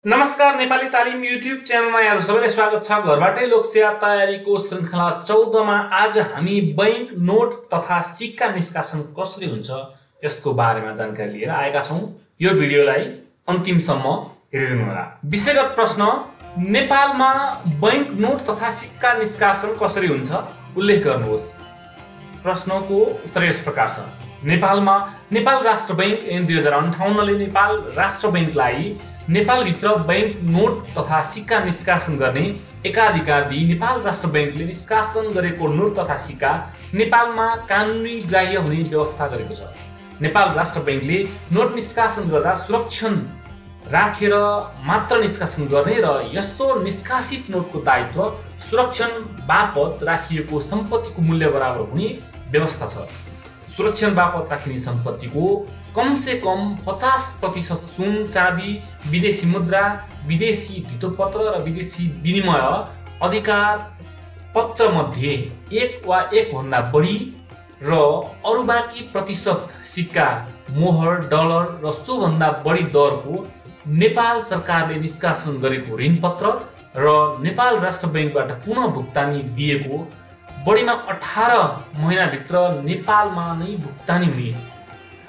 नमस्कार, नेपाली तालिम युट्युब च्यानलमा यहाँहरु सबैलाई स्वागत छ। घरबाटै लोकसेवा तयारीको श्रृंखला 14 मा आज हामी बैंक नोट तथा सिक्का निष्कासन कसरी हुन्छ यसको बारेमा जानकारी लिएर आएका छौं। यो भिडियोलाई अन्तिमसम्म हेरिदिनु होला। विषयगत प्रश्न, नेपालमा बैंक नोट तथा सिक्का निष्कासन कसरी हुन्छ उल्लेख गर्नुहोस्। प्रश्नको उत्तर यस प्रकार छ। नेपाल राष्ट्र बैंक ऐन 2058 ले नेपाल राष्ट्र बैंकलाई नेपालभित्र बैंक नोट तथा सिक्का निष्कासन गर्ने एकाधिकार दिई नेपाल राष्ट्र बैंकले निष्कासन गरेको नोट तथा सिक्का नेपालमा कानुनी ग्राह्य हुने व्यवस्था गरेको छ। नेपाल राष्ट्र बैंकले नोट निष्कासन गर्दा सुरक्षण राखेर मात्र निष्कासन गर्ने र यस्तो निष्कासित नोटको दायित्व सुरक्षण बापत राखिएको सम्पत्तिको मूल्य बराबर हुने व्यवस्था छ। सुरक्षण बापत राखिने सम्पत्तिको कम से कम 50% सुन, चाँदी, विदेशी मुद्रा, विदेशी धितोपत्र र विदेशी विनिमय अधिकार पत्र मध्ये एक वा एक भन्दा बढी र अरु बाँकी प्रतिशत सिक्का, मोहर, डलर र सो भन्दा बढी दरको नेपाल सरकारले निष्कासन गरेको ऋणपत्र र नेपाल राष्ट्र बैंकबाट पुनः भुक्तानी दिएको बढीमा 18 महिनाभित्र नेपालमा नै भुक्तानी हुने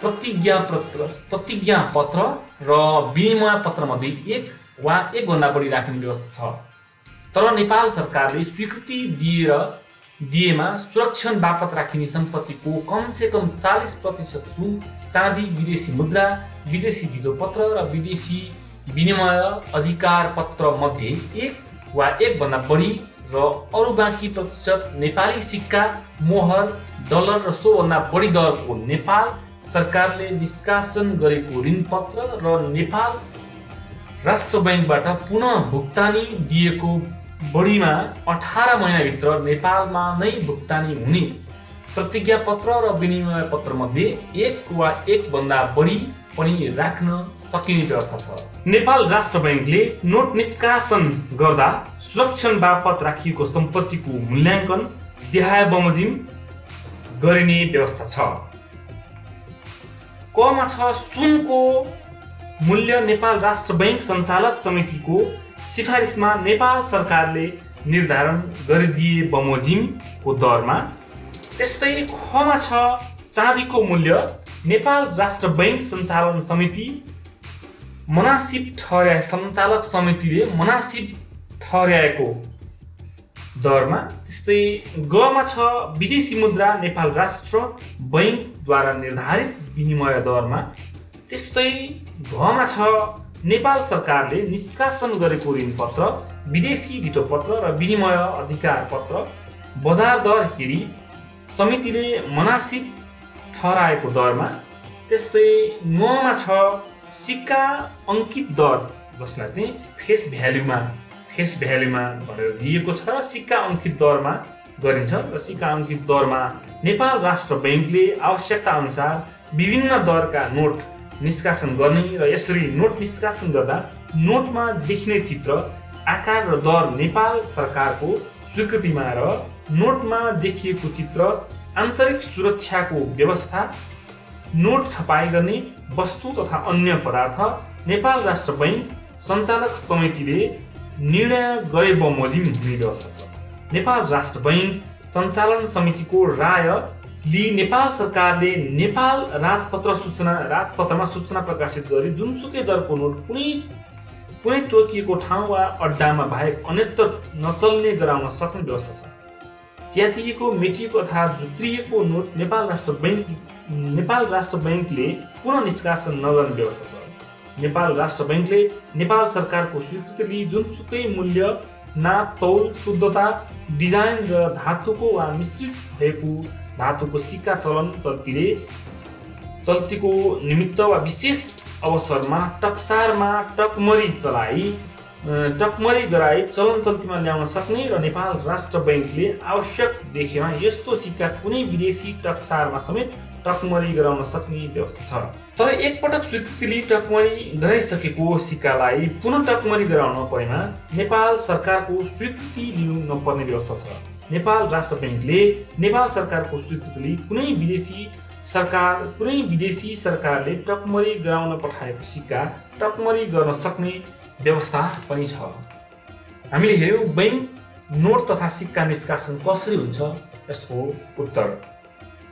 प्रतिज्ञा पत्र र विनिमय पत्र मध्ये एक वा एक भन्दा बढी राख्ने व्यवस्था छ। तर नेपाल सरकारले स्वीकृति दिएमा सुरक्षण बापत राखिने सम्पत्तिको कम से कम 40% सुन, चाँदी, विदेशी मुद्रा, विदेशी धितोपत्र र विदेशी विनिमय अधिकार पत्र मध्ये एक वा एक भन्दा बढी र अरु बाँकी प्रतिशत नेपाली सिक्का, मोहर, डलर र सो भन्दा बढी दरको नेपाल सरकारले निष्कासन गरेको ऋणपत्र र नेपाल राष्ट्र बैंकबाट पुनः भुक्तानी दिएको बढीमा 18 महिनाभित्र नेपालमा नै भुक्तानी हुने प्रतिज्ञा पत्र र विनिमय पत्र मध्ये एक वा एक भन्दा बढी पनि राख्न सकिने व्यवस्था छ। नेपाल राष्ट्र बैंकले नोट निष्कासन गर्दा सुरक्षण बापत राखिएको सम्पत्तिको मूल्याङ्कन देहाय बमोजिम गरिने व्यवस्था छ। कमा छ, सुनको मूल्य नेपाल राष्ट्र बैंक सञ्चालक समितिको सिफारिसमा नेपाल सरकारले निर्धारण गरिदिए बमोजिमको दरमा। त्यस्तै खमा छ, चाँदीको मूल्य नेपाल राष्ट्र बैंक सञ्चालन समिति मनासिब ठहर्याए सञ्चालक समितिले मनासिब ठहर्याएको दरमा। त्यस्तै गमा छ, विदेशी मुद्रा नेपाल राष्ट्र बैंकद्वारा निर्धारित विनिमय दरमा। त्यस्तै घमा छ, नेपाल सरकारले निष्कासन गरेको ऋणपत्र, विदेशी धितोपत्र र विनिमय अधिकार पत्र बजार दर हेरी समितिले मनासिब ठहराएको दरमा। त्यस्तै नमा छ, सिक्का अंकित दर जसलाई चाहिँ फेस भ्यालुमा भनेर दिएको छ र सिक्का अंकित दरमा गरिन्छ र सिक्का अंकित दरमा नेपाल राष्ट्र बैंकले आवश्यकता अनुसार विभिन्न दरका नोट निष्कासन गर्ने र यसरी नोट निष्कासन गर्दा नोटमा देखिने चित्र, आकार र दर नेपाल सरकारको स्वीकृतिमा र नोटमा देखिएको चित्र, आन्तरिक सुरक्षाको व्यवस्था, नोट छपाई गर्ने वस्तु तथा अन्य पदार्थ नेपाल राष्ट्र बैंक सञ्चालक समितिले निर्णय गरे बमोजिम हुने व्यवस्था छ। नेपाल राष्ट्र बैंक सञ्चालन समितिको राय लिई नेपाल सरकारले नेपाल राजपत्रमा सूचना प्रकाशित गरी जुनसुकै दरको नोट कुनै तोकिएको ठाउँ वा अड्डामा बाहेक अन्यत्र नचल्ने गराउन सक्ने व्यवस्था छ। च्यातिएको, मेटिएको अथवा जुत्रिएको नोट नेपाल राष्ट्र बैंकले पुनः निष्कासन नगर्ने व्यवस्था छ। नेपाल राष्ट्र बैंकले नेपाल सरकारको स्वीकृति लिई जुनसुकै मूल्य, नाप, तौल, शुद्धता, डिजाइन र धातुको वा मिश्रित भएको धातुको सिक्का चल्तीको निमित्त वा विशेष अवसरमा टक्सारमा टकमरी गराई चलन चल्तीमा ल्याउन सक्ने र नेपाल राष्ट्र बैंकले आवश्यक देखेमा यस्तो सिक्का कुनै विदेशी टक्सारमा समेत टकमरी गराउन सक्ने व्यवस्था छ। तर एकपटक स्वीकृति लिई टकमरी गराइसकेको सिक्कालाई पुनः टकमरी गराउन परेमा नेपाल सरकारको स्वीकृति लिनु नपर्ने व्यवस्था छ। नेपाल राष्ट्र बैंकले नेपाल सरकारको स्वीकृति लिई कुनै विदेशी सरकारले टकमरी गराउन पठाएको सिक्का टकमरी गर्न सक्ने व्यवस्था पनि छ। हामीले हेर्यौँ बैंक नोट तथा सिक्का निष्कासन कसरी हुन्छ, यसको उत्तर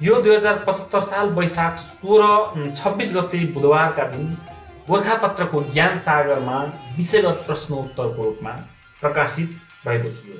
यो 2075 साल वैशाख 26 गते बुधबारका दिन गोरखापत्रको ज्ञान सागरमा विषयगत प्रश्नोत्तरको रूपमा प्रकाशित भएको थियो।